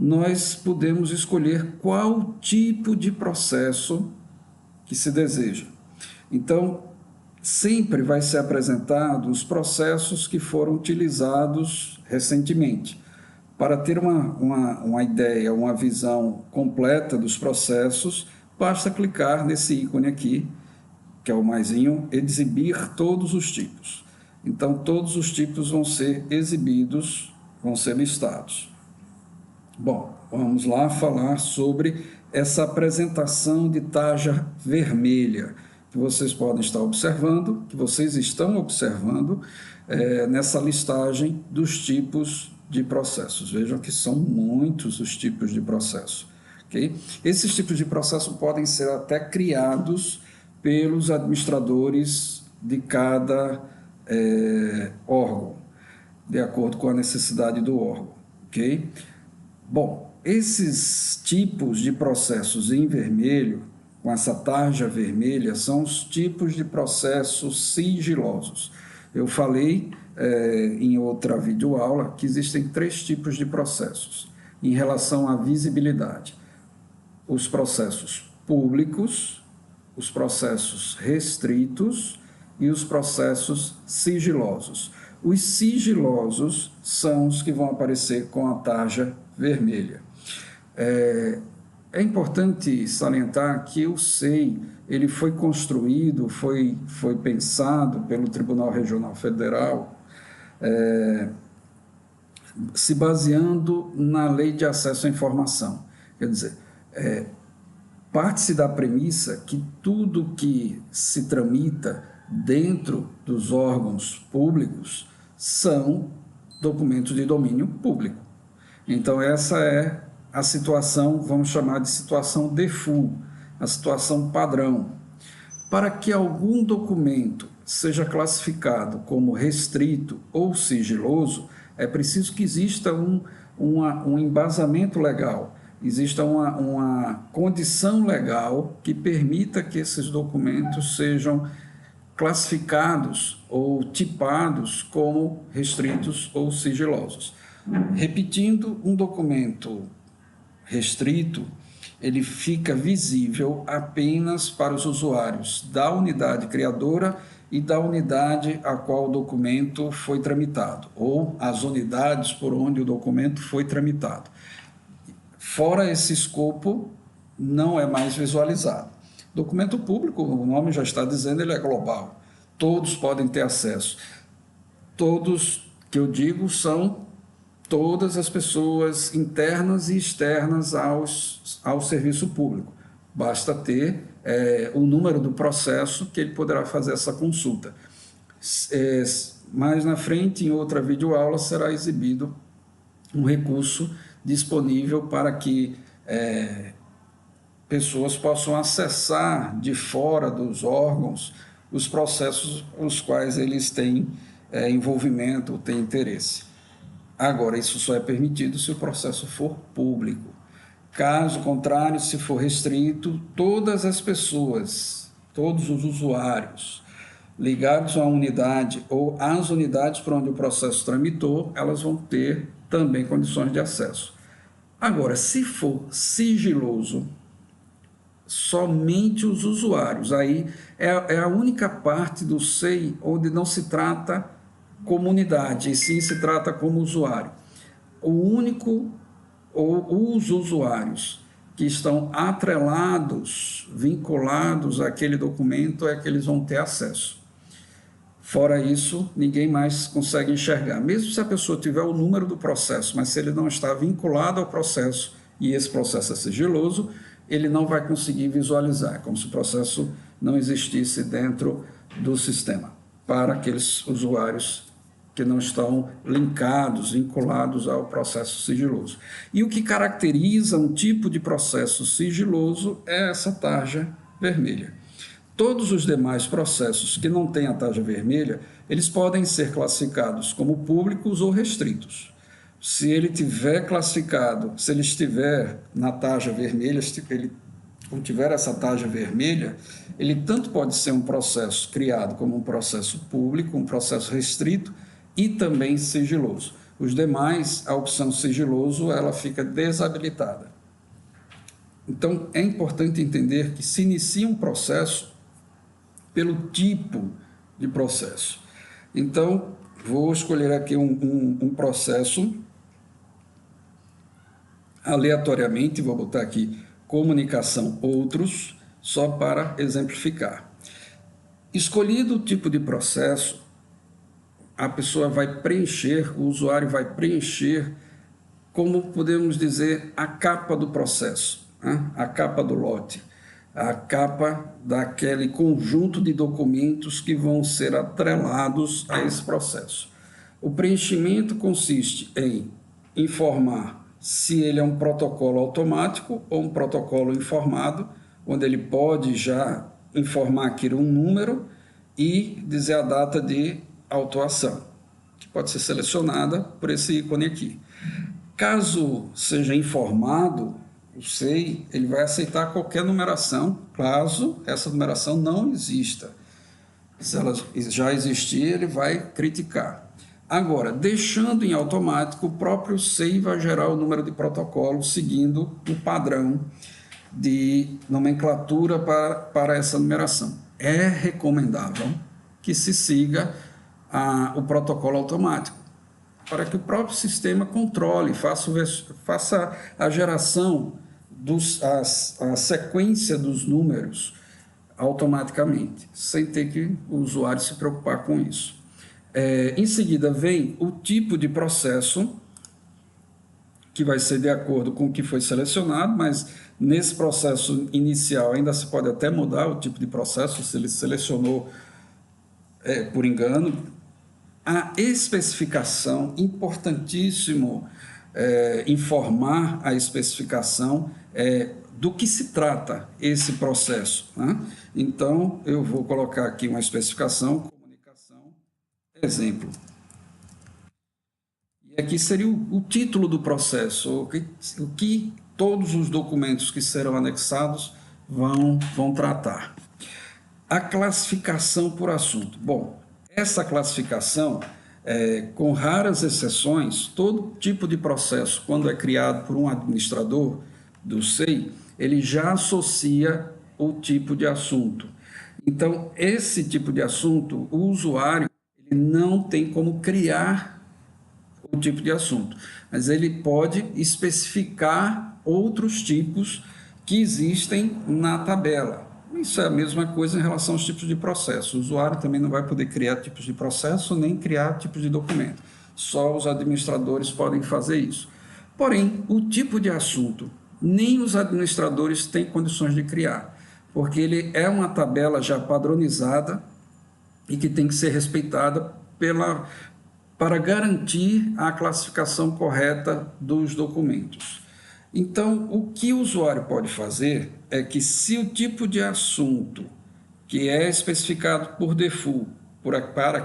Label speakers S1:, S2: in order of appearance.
S1: nós podemos escolher qual tipo de processo que se deseja. Então, sempre vai ser apresentado os processos que foram utilizados recentemente. Para ter uma ideia, uma visão completa dos processos, basta clicar nesse ícone aqui, que é o maisinho, exibir todos os tipos. Então, todos os tipos vão ser exibidos, vão ser listados. Bom, vamos lá falar sobre essa apresentação de tarja vermelha, que vocês podem estar observando, que vocês estão observando nessa listagem dos tipos de processos. Vejam que são muitos os tipos de processo. Okay? Esses tipos de processo podem ser até criados pelos administradores de cada órgão, de acordo com a necessidade do órgão. Okay? Bom, esses tipos de processos em vermelho, com essa tarja vermelha, são os tipos de processos sigilosos. Eu falei em outra videoaula que existem 3 tipos de processos em relação à visibilidade. Os processos públicos, os processos restritos e os processos sigilosos. Os sigilosos são os que vão aparecer com a tarja vermelha. É importante salientar que o SEI ele foi construído, foi pensado pelo Tribunal Regional Federal, se baseando na Lei de Acesso à Informação. Quer dizer, parte-se da premissa que tudo que se tramita dentro dos órgãos públicos são documentos de domínio público. Então, essa é a situação, vamos chamar de situação default, a situação padrão. Para que algum documento seja classificado como restrito ou sigiloso, é preciso que exista um embasamento legal, exista uma condição legal que permita que esses documentos sejam classificados ou tipados como restritos ou sigilosos. Repetindo, um documento restrito, ele fica visível apenas para os usuários da unidade criadora e da unidade a qual o documento foi tramitado, ou as unidades por onde o documento foi tramitado. Fora esse escopo, não é mais visualizado. Documento público, o nome já está dizendo, ele é global. Todos podem ter acesso. Todos, que eu digo, são todas as pessoas internas e externas ao serviço público. Basta ter o número do processo que ele poderá fazer essa consulta. Mais na frente, em outra videoaula, será exibido um recurso disponível para que pessoas possam acessar de fora dos órgãos os processos os quais eles têm envolvimento, têm interesse. Agora, isso só é permitido se o processo for público. Caso contrário, se for restrito, todas as pessoas, todos os usuários ligados à unidade ou às unidades por onde o processo tramitou, elas vão ter também condições de acesso. Agora, se for sigiloso, somente os usuários, aí é a única parte do SEI onde não se trata como unidade, e sim se trata como usuário. O único, ou os usuários que estão atrelados, vinculados àquele documento, é que eles vão ter acesso. Fora isso, ninguém mais consegue enxergar. Mesmo se a pessoa tiver o número do processo, mas se ele não está vinculado ao processo, e esse processo é sigiloso, ele não vai conseguir visualizar, como se o processo não existisse dentro do sistema, para aqueles usuários que não estão linkados, vinculados ao processo sigiloso. E o que caracteriza um tipo de processo sigiloso é essa tarja vermelha. Todos os demais processos que não têm a tarja vermelha, eles podem ser classificados como públicos ou restritos. Se ele tiver classificado, se ele estiver na tarja vermelha, se ele tiver essa tarja vermelha, ele tanto pode ser um processo criado como um processo público, um processo restrito e também sigiloso. Os demais, a opção sigiloso, ela fica desabilitada. Então, é importante entender que se inicia um processo pelo tipo de processo. Então, vou escolher aqui um processo aleatoriamente, vou botar aqui comunicação outros, só para exemplificar. Escolhido o tipo de processo, a pessoa vai preencher, o usuário vai preencher, como podemos dizer, a capa do processo, né? A capa do lote, a capa daquele conjunto de documentos que vão ser atrelados a esse processo. O preenchimento consiste em informar se ele é um protocolo automático ou um protocolo informado, onde ele pode já informar aqui um número e dizer a data de autuação, que pode ser selecionada por esse ícone aqui. Caso seja informado, o SEI ele vai aceitar qualquer numeração, caso essa numeração não exista. Se ela já existir, ele vai criticar. Agora, deixando em automático, o próprio SEI vai gerar o número de protocolo seguindo o padrão de nomenclatura para essa numeração. É recomendável que se siga o protocolo automático, para que o próprio sistema controle, faça a geração, a sequência dos números automaticamente, sem ter que o usuário se preocupar com isso. Em seguida vem o tipo de processo, que vai ser de acordo com o que foi selecionado, mas nesse processo inicial ainda se pode até mudar o tipo de processo, se ele selecionou por engano. A especificação, importantíssimo informar a especificação do que se trata esse processo, né? Então, eu vou colocar aqui uma especificação, comunicação, exemplo. E aqui seria o título do processo, o que todos os documentos que serão anexados vão tratar. A classificação por assunto. Bom, essa classificação, com raras exceções, todo tipo de processo, quando é criado por um administrador do SEI, ele já associa o tipo de assunto. Então, esse tipo de assunto, o usuário ele não tem como criar o tipo de assunto, mas ele pode especificar outros tipos que existem na tabela. Isso é a mesma coisa em relação aos tipos de processo. O usuário também não vai poder criar tipos de processo nem criar tipos de documento. Só os administradores podem fazer isso. Porém, o tipo de assunto, nem os administradores têm condições de criar, porque ele é uma tabela já padronizada e que tem que ser respeitada para garantir a classificação correta dos documentos. Então, o que o usuário pode fazer é que, se o tipo de assunto que é especificado por default para